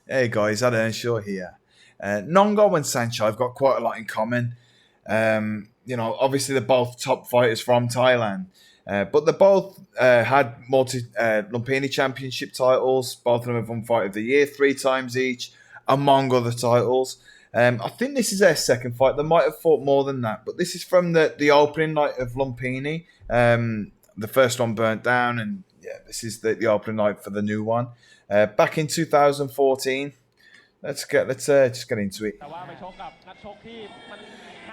Hey guys, Saenchai here. Nong O and Saenchai have got quite a lot in common. Obviously they're both top fighters from Thailand, but they both had multi Lumpini Championship titles. Both of them have won Fight of the Year 3 times each, among other titles. I think this is their second fight. They might have fought more than that, but this is from the opening night of Lumpini. The first one burnt down, and yeah, this is the opening night for the new one. Back in 2014. Let's just get into it.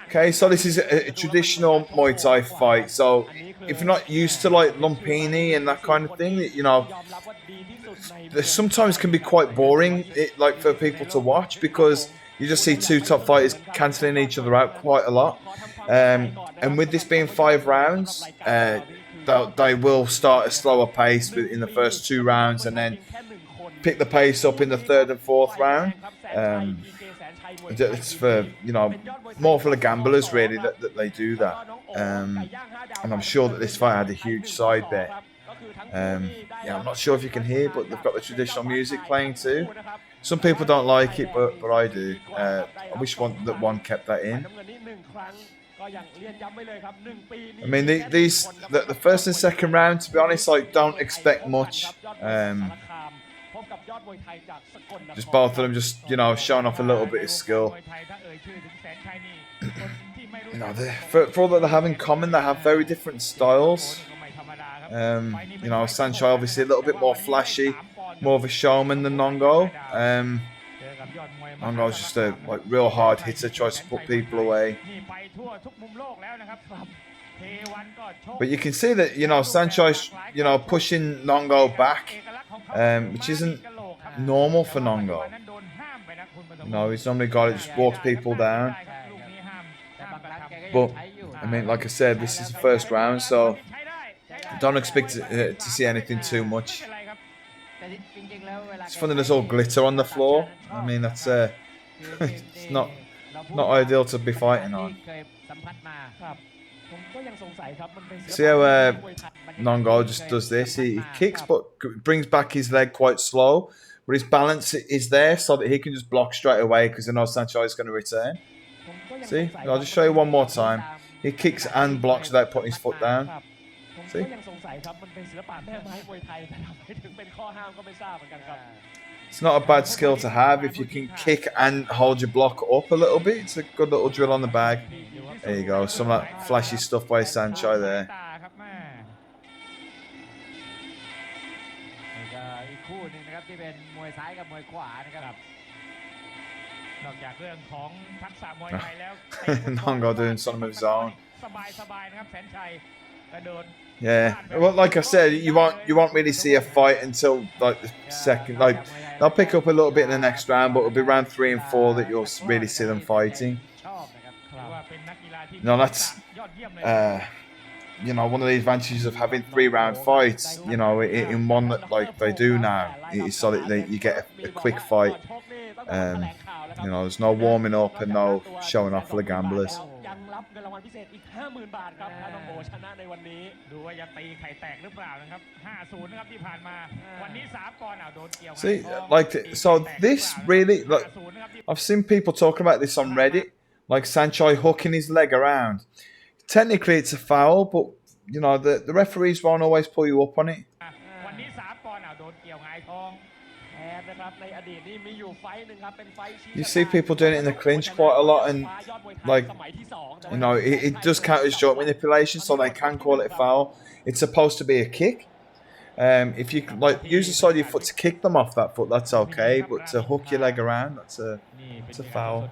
Okay, so this is a traditional Muay Thai fight. So if you're not used to like Lumpini and that kind of thing, there sometimes can be quite boring, like for people to watch because you just see two top fighters cancelling each other out quite a lot. And with this being 5 rounds, they will start a slower pace in the first 2 rounds and then pick the pace up in the third and fourth round. It's for more for the gamblers really that they do that. And I'm sure that this fight had a huge side bet. I'm not sure if you can hear, but they've got the traditional music playing too. Some people don't like it, but I do. I wish one kept that in. I mean, the first and second round, to be honest, I don't expect much. Just both of them just, showing off a little bit of skill. For all that they have in common, they have very different styles. Saenchai obviously a little bit more flashy, more of a showman than Nong O. Nong O's just a real hard hitter, tries to put people away. But you can see that, Saenchai's, pushing Nong O back, which isn't normal for Nong O. He's normally a guy that just walks people down. But, I mean, like I said, this is the first round, so don't expect to see anything too much. It's funny there's all glitter on the floor. I mean, that's it's not ideal to be fighting on. See how Nong O just does this? He kicks but brings back his leg quite slow. But his balance is there so that he can just block straight away because he knows Saenchai is going to return. See? I'll just show you one more time. He kicks and blocks without putting his foot down. See? It's not a bad skill to have if you can kick and hold your block up a little bit. It's a good little drill on the bag. There you go. Some of that flashy stuff by Saenchai there. Nong O doing something of his own. Yeah, well, like I said, you won't really see a fight until like the second. Like they'll pick up a little bit in the next round, but it'll be round 3 and 4 that you'll really see them fighting. That's one of the advantages of having 3-round fights. In one that like they do now, is so that you get a quick fight. There's no warming up and no showing off for the gamblers. See, so this really, I've seen people talking about this on Reddit, like Saenchai hooking his leg around. Technically, it's a foul, but the referees won't always pull you up on it. You see people doing it in the clinch quite a lot, and it does count as joint manipulation, so they can call it a foul. It's supposed to be a kick. If you use the side of your foot to kick them off that foot, that's okay, but to hook your leg around, that's a foul.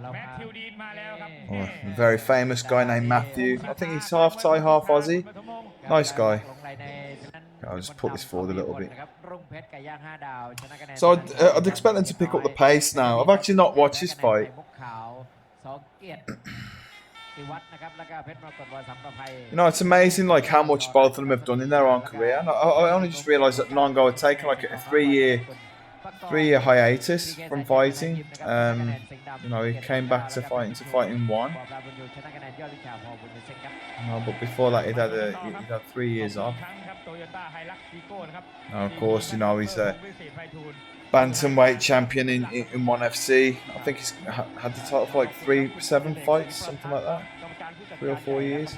A very famous guy named Matthew. I think he's half Thai, half Aussie. Nice guy. I'll just put this forward a little bit. So I'd expect them to pick up the pace now. I've actually not watched this fight. It's amazing how much both of them have done in their own career. And I only just realised that Nong O had taken a 3-year hiatus from fighting. He came back to fighting one. But before that, he'd had 3 years off. Now, of course, you know, he's a bantamweight champion in 1FC. I think he's had the title for like 7 fights, something like that. 3 or 4 years.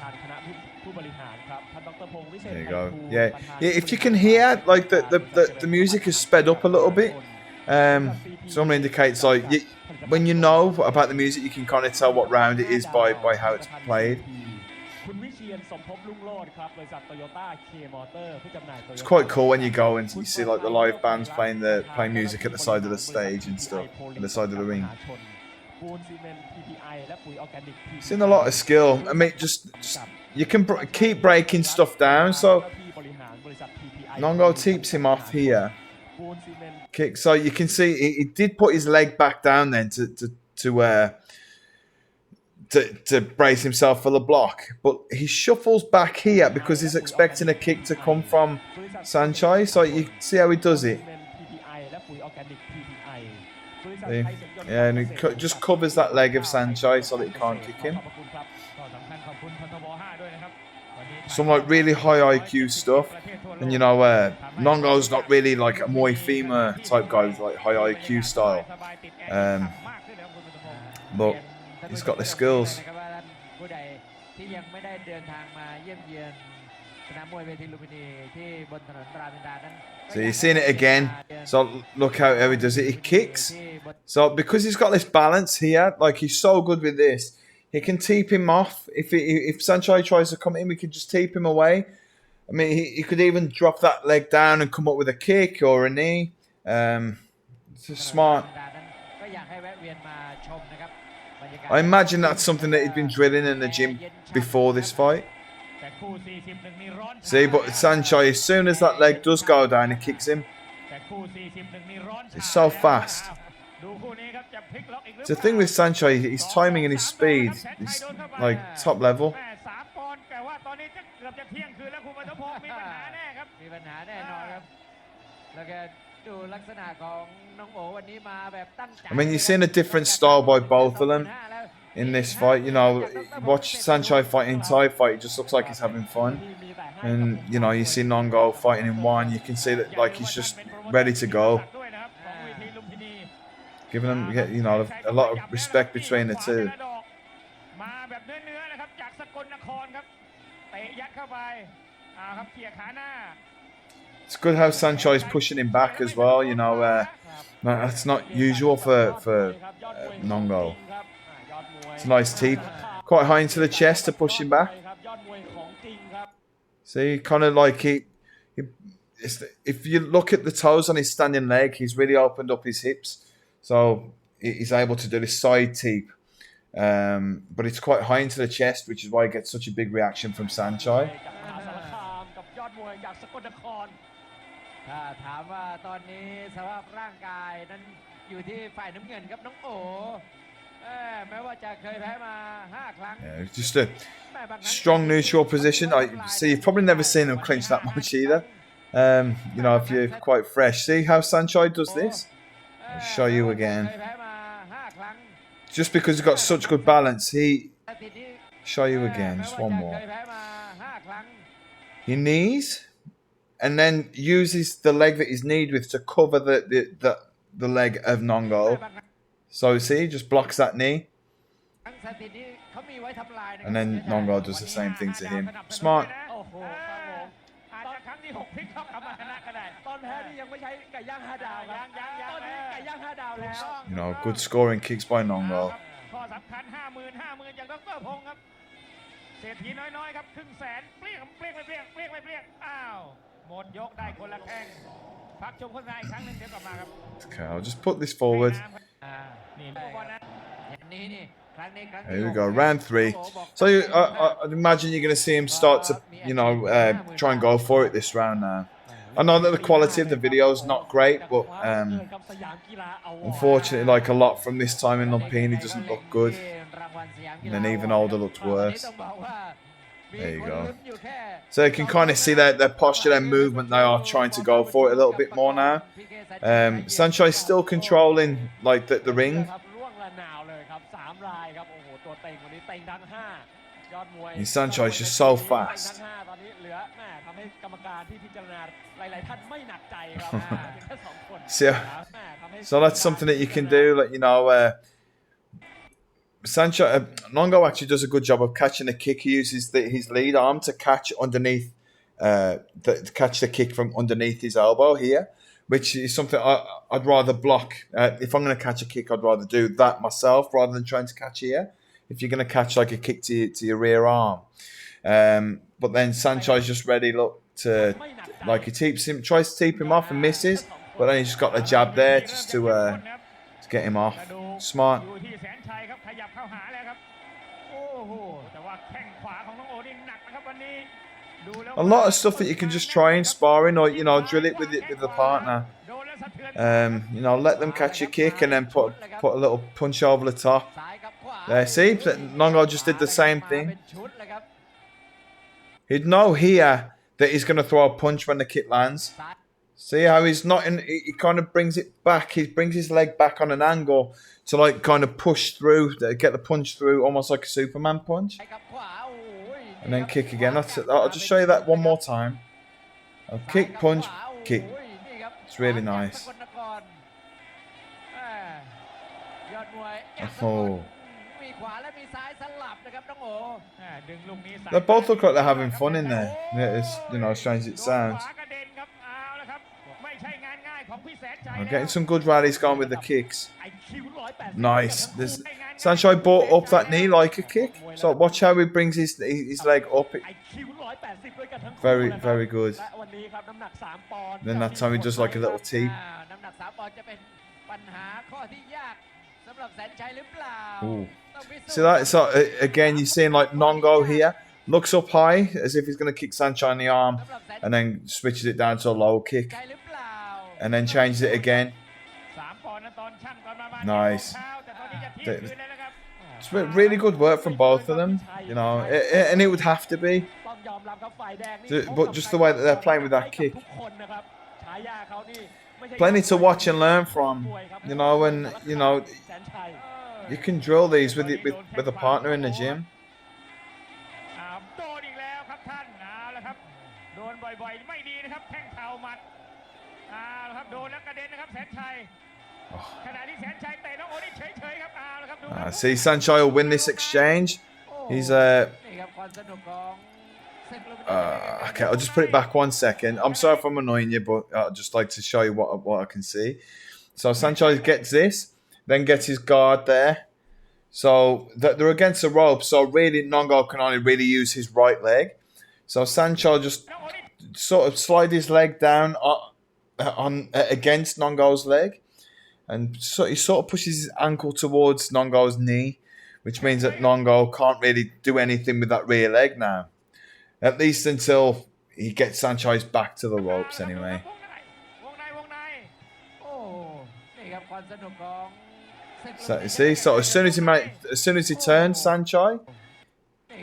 There you go. Yeah, if you can hear, like, the music is sped up a little bit. Normally indicates, like, when you know about the music, you can kind of tell what round it is by how it's played. It's quite cool when you go and you see like the live bands playing music at the side of the stage and stuff, at the side of the ring. Seen a lot of skill. I mean, just you can keep breaking stuff down. So Nong O keeps him off here. Kick. So you can see he did put his leg back down then to brace himself for the block, but he shuffles back here because he's expecting a kick to come from Saenchai. So you see how he does it. See? Yeah, and he just covers that leg of Saenchai so that he can't kick him. Some like really high IQ stuff, and you know, Nong O's not really like a Muay Thima type guy with like high IQ style, but he's got the skills. So you're seeing it again. So look how he does it. He kicks. So because he's got this balance here, like he's so good with this, he can teep him off. If Saenchai tries to come in, we can just teep him away. I mean, he could even drop that leg down and come up with a kick or a knee. It's just smart. I imagine that's something that he'd been drilling in the gym before this fight. See, but Saenchai, as soon as that leg does go down, he kicks him. It's so fast. It's the thing with Saenchai, his timing and his speed is like top level. I mean, you're seeing a different style by both of them in this fight. You know, watch Saenchai fighting Thai fight, it just looks like he's having fun. And, you know, you see Nong O fighting in one, you can see that, like, he's just ready to go. Giving them, you know, a lot of respect between the two. It's good how Saenchai's pushing him back as well, you know. That's not usual for Nong O. It's a nice teep. Quite high into the chest to push him back. See, kind of like if you look at the toes on his standing leg, he's really opened up his hips. So he's able to do this side teep. But it's quite high into the chest, which is why he gets such a big reaction from Saenchai. Yeah, just a strong neutral position. I see, you've probably never seen him clinch that much either. You know, if you're quite fresh. See how Saenchai does this? I'll show you again. Just because he's got such good balance, show you again, just one more. He knees, and then uses the leg that he's kneed with to cover the leg of Nong O. So see, just blocks that knee. And then Nong O does the same thing to him. Smart. You know, good scoring kicks by Nong O. Okay, I'll just put this forward. Here we go, round 3. So I'd imagine you're going to see him start to, you know, try and go for it this round now. I know that the quality of the video is not great, but unfortunately, like a lot from this time in Lumpini doesn't look good. And then even older looked worse. There you go. So you can kind of see their posture, their movement. They are trying to go for it a little bit more now. Saenchai is still controlling like the ring. And Saenchai is just so fast. So, so that's something that you can do. Like Saenchai, Nong O actually does a good job of catching the kick. He uses his lead arm to catch underneath, to catch the kick from underneath his elbow here, which is something I'd rather block. If I'm going to catch a kick, I'd rather do that myself rather than trying to catch here. If you're going to catch like a kick to your rear arm, but then Saenchai's just ready. Look to like he tries to keep him off and misses, but then he's just got the jab there just to get him off. Smart. A lot of stuff that you can just try in sparring, or drill it with the partner. Let them catch a kick and then put a little punch over the top. There, see, Nong O just did the same thing. He'd know here that he's going to throw a punch when the kick lands. See how he's not in? He kind of brings it back. He brings his leg back on an angle to like kind of push through, get the punch through, almost like a Superman punch. And then kick again. That's it. I'll just show you that one more time. I'll kick, punch, kick. It's really nice. Oh. They both look like they're having fun in there. It's, as strange as it sounds. I'm getting some good rallies going with the kicks. Nice. Saenchai brought up that knee like a kick. So watch how he brings his leg up. Very, very good. Then that time he does like a little teep. Ooh. See that? So again, you're seeing like Nong O here. Looks up high as if he's going to kick Saenchai in the arm, and then switches it down to a low kick. And then changes it again. Nice. It's really good work from both of them, and it would have to be. But just the way that they're playing with that kick. Plenty to watch and learn from, and you can drill these with a partner in the gym. See, Saenchai will win this exchange. He's okay, I'll just put it back 1 second. I'm sorry if I'm annoying you, but I'd just like to show you what I can see. So Saenchai gets this, then gets his guard there. So they're against the rope. So really, Nong O can only really use his right leg. So Saenchai just sort of slide his leg down on against Nong O's leg. And so he sort of pushes his ankle towards Nong O's knee, which means that Nong O can't really do anything with that rear leg now. At least until he gets Saenchai's back to the ropes anyway. So you see, so as soon as he turns Saenchai,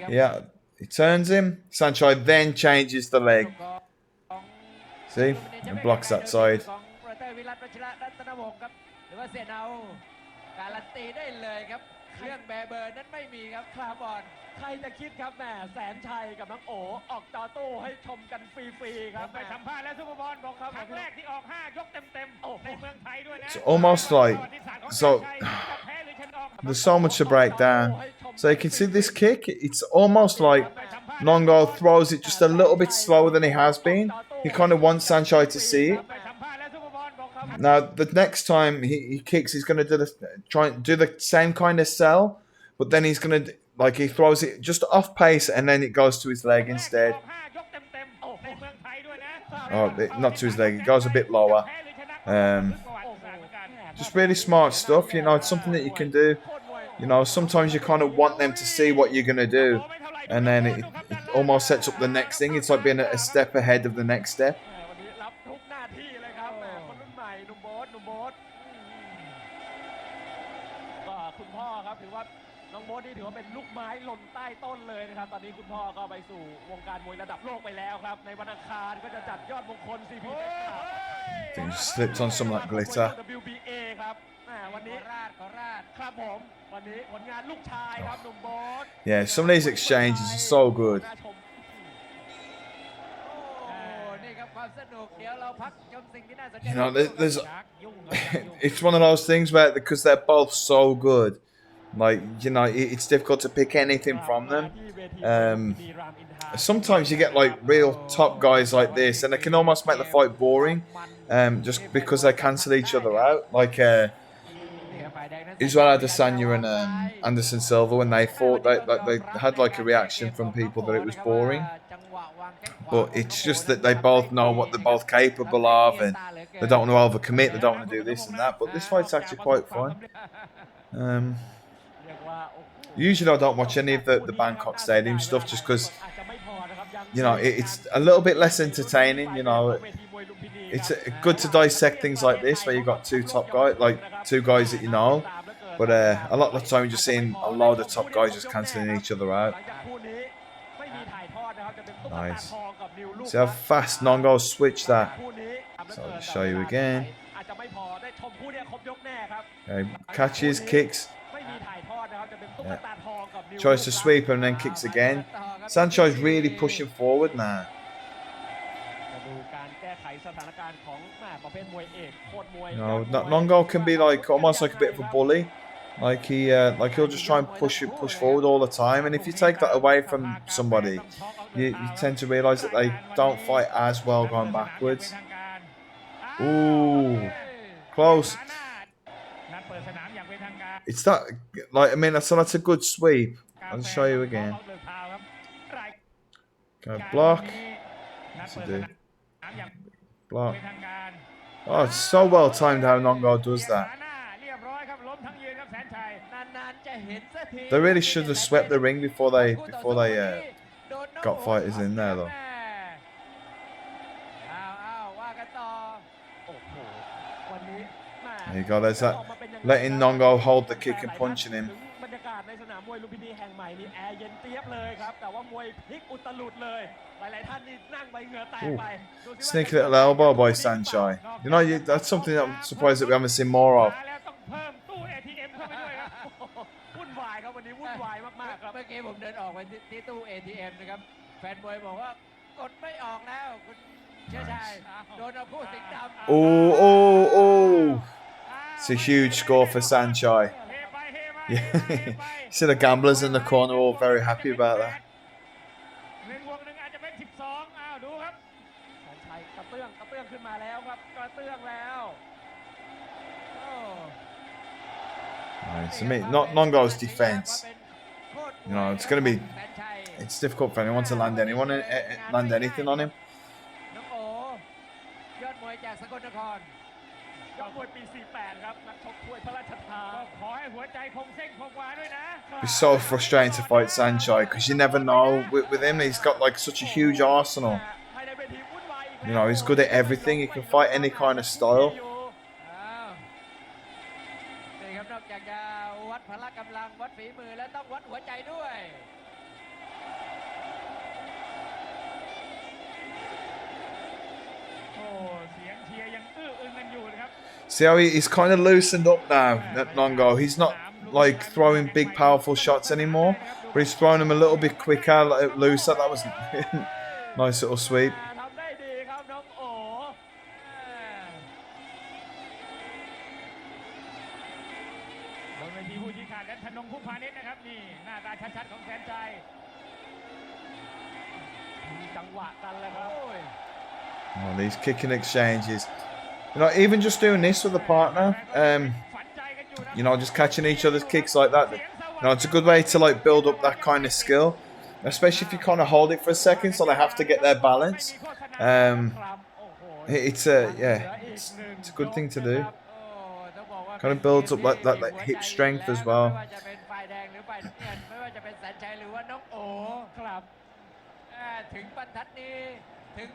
yeah, he turns him. Saenchai then changes the leg. See, and blocks that side. It's almost like, so there's so much to break down. So you can see this kick, it's almost like Nong O throws it just a little bit slower than he has been. He kind of wants Saenchai to see it. Now the next time he kicks, he's going to try and do the same kind of sell, but then he's going to he throws it just off pace and then it goes to his leg instead. Oh, not to his leg. It goes a bit lower. Just really smart stuff. It's something that you can do. Sometimes you kind of want them to see what you're going to do, and then it almost sets up the next thing. It's like being a step ahead of the next step. He just slipped on some of that glitter. Yeah, some of these exchanges are so good. You know, there's it's one of those things where because they're both so good, like you know, it's difficult to pick anything from them. Sometimes you get like real top guys like this, and they can almost make the fight boring, just because they cancel each other out. Like Israel Adesanya and Anderson Silva when they fought, they had like a reaction from people that it was boring. But it's just that they both know what they're both capable of, and they don't want to overcommit. They don't want to do this and that. But this fight's actually quite fun. Usually, I don't watch any of the Bangkok Stadium stuff just because you know it's a little bit less entertaining. You know, it's good to dissect things like this where you've got two top guys, like two guys that you know. But a lot of the time, you're just seeing a load of top guys just cancelling each other out. Nice. See how fast Nong O switched that. So I'll show you again. Okay, catches, kicks. Yeah. Tries to sweep and then kicks again. Saenchai's really pushing forward now. You know, Nong O can be like almost like a bit of a bully. Like he'll just try and push forward all the time. And if you take that away from somebody, you tend to realise that they don't fight as well going backwards. Ooh, close. It's that, like, I mean, that's a good sweep. I'll show you again. Okay, block. What's he do? Block. Oh, it's so well timed how Nong O does that. They really should have swept the ring before they got fighters in there, though. There you go. There's that. Letting Nong O hold the kick and punching him. Ooh. Sneaky little elbow by Saenchai. You know, that's something that I'm surprised that we haven't seen more of. Oh. It's a huge score for Saenchai. Yeah. See the gamblers in the corner all very happy about that. Nice. I mean, not Nong O's defense. You know, it's difficult for anyone to land anything on him. It's so frustrating to fight Saenchai because you never know with him. He's got like such a huge arsenal. You know, he's good at everything. He can fight any kind of style. See how he's kind of loosened up now, that Nong O. He's not like throwing big powerful shots anymore, but he's throwing them a little bit quicker, like, looser. That was nice little sweep. Oh, these kicking exchanges. You know, even just doing this with a partner, you know, just catching each other's kicks like that. You know, it's a good way to like build up that kind of skill, especially if you kind of hold it for a second, so they have to get their balance. It's a good thing to do. Kind of builds up that hip strength as well. Okay,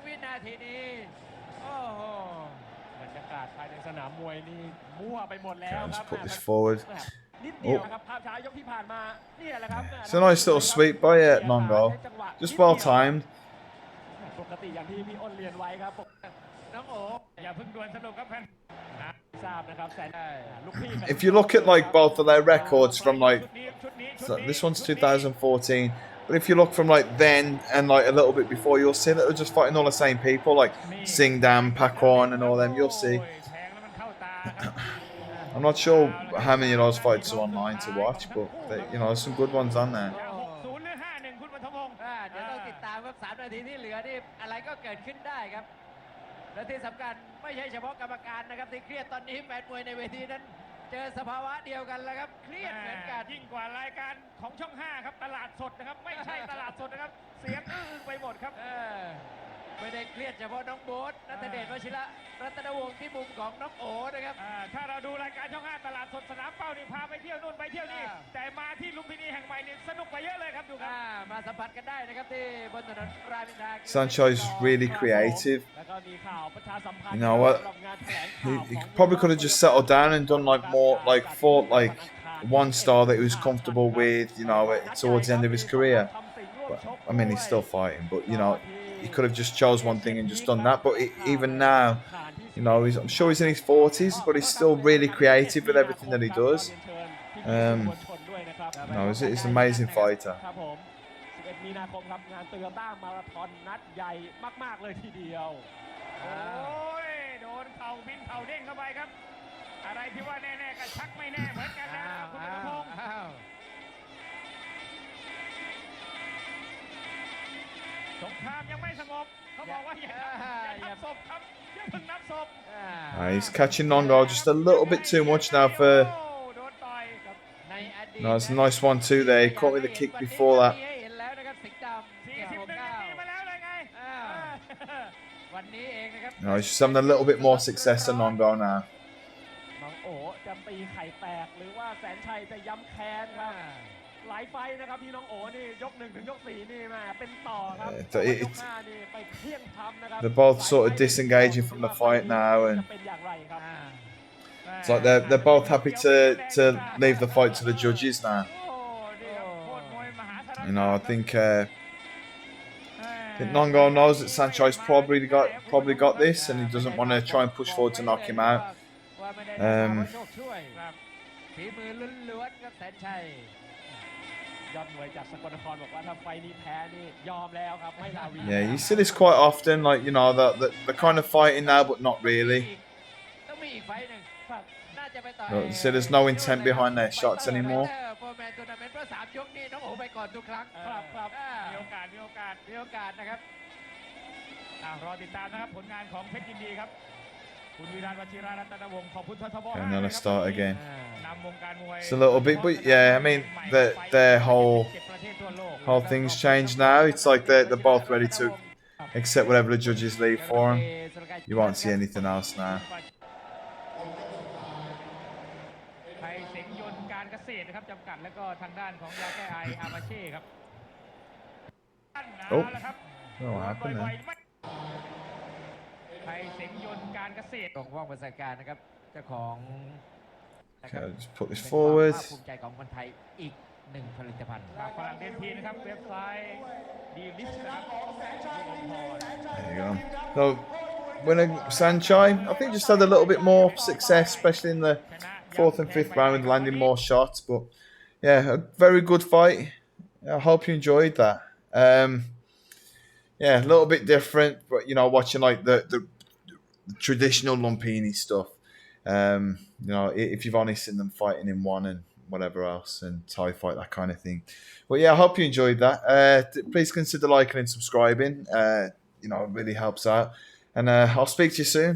let's put this forward. Oh. It's a nice little sweep by Nong O. Just well timed. if you look at like both of their records from like, so this one's 2014, but if you look from like then and like a little bit before, you'll see that they're just fighting all the same people, like Singdam, Pakwon, and all them. You'll see. I'm not sure how many of those fights are online to watch, but they, you know, there's some good ones on there. เดี๋ยวต้องติดตามครับ3 นาทีที่เหลือนี่อะไรก็เกิดขึ้นได้ครับและที่สำคัญไม่ใช่เฉพาะกรรมการนะครับที่เครียดตอนนี้แฟนมวยในเวทีนั้นเจอสภาวะเดียวกันแล้วครับเครียดเหมือนกันยิ่งกว่ารายการของช่อง5ครับตลาดสดนะครับไม่ใช่ตลาดสดนะครับเสียงอื้อไปหมดครับไม่ได้เครียดเฉพาะน้องโบ๊ทณัฐเดช วชิระรัตนวงศ์ที่มุมของน้องโอนะครับถ้าเราดูรายการช่อง5ตลาดสดสนามเป้านี่พาไปเที่ยวนู่นไปเที่ยวนี่แต่มาที่ลุมพินีแห่งใหม่นี่สนุกกว่าเยอะเลยครับดูครับมาสัมผัสกันได้นะครับที่บนถนนรามอินทรา Saenchai's really creative. You know what? He probably could have just settled down and done like more, like fought like one style that he was comfortable with. You know, towards the end of his career. But, I mean, he's still fighting, but you know, he could have just chose one thing and just done that. But even now, you know, I'm sure he's in his 40s, but he's still really creative with everything that he does. No, he's an amazing fighter. 11 มีนาคมครับงานโตโยต้ามาราธอนนัดใหญ่มากๆเลยทีเดียวโอ้ยโดนเข่าบินเข่าเด้งเข้าไปครับอะไรที่ว่าแน่ๆก็ชักไม่แน่เหมือนกันนะครับคุณธนพงศ์สงครามยังไม่สงบเขาบอกว่าอย่านับศพครับอย่าเพิ่งนับศพ He's catching Nong O just a little bit too much now for. No, it's a nice one too there. He caught with the kick before that. No, he's just having a little bit more success than Nong O now. น้องโอจะตีไข่แตกหรือว่าแสนชัยจะย้ำแค้นครับหลายไฟนะครับที่น้องโอนี่ยก1ถึงยก4นี่มาเป็นต่อครับยก5นี่ไปเที่ยงทำนะครับ They're both sort of disengaging from the fight now, and it's like they're both happy to leave the fight to the judges now. You know, I think Nong O knows that Saenchai's probably got this, and he doesn't want to try and push forward to knock him out. Yeah, you see this quite often, like, you know, the kind of fighting now, but not really. So there's no intent behind their shots anymore. รอติดตามนะครับผลงานของเพชรยินดีครับคุณวิราช วชิระรัตนวงศ์ขอบคุณทศพ And then I start again. นำวงการมวย It's a little bit, but yeah, I mean, their whole thing's changed now. It's like they're both ready to accept whatever the judges leave for them. You won't see anything else now. ไทยเสงยนต์การเกษตรนะครับจำกัดแล้วก็ทางด้านของยาแก้ไออามาเช่ครับ Oh, what happened there? ไทยเสงยนต์การเกษตร ตรงว่องประสบการณ์นะครับเจ้าของ Okay, I'll just put this forward. ภูมิใจของคนไทยอีก1ผลิตภัณฑ์ ฝรั่งเดนทีนะครับเว็บไซต์ดีลิสต์นะครับ There you go. So, winner Saenchai, I think just had a little bit more success, especially in the 4th and 5th round, with landing more shots. But yeah, a very good fight. I hope you enjoyed that. Yeah, a little bit different, but you know, watching like the traditional Lumpini stuff. You know, if you've only seen them fighting in one and whatever else, and Thai fight, that kind of thing. But yeah, I hope you enjoyed that. Please consider liking and subscribing. You know, it really helps out. And I'll speak to you soon.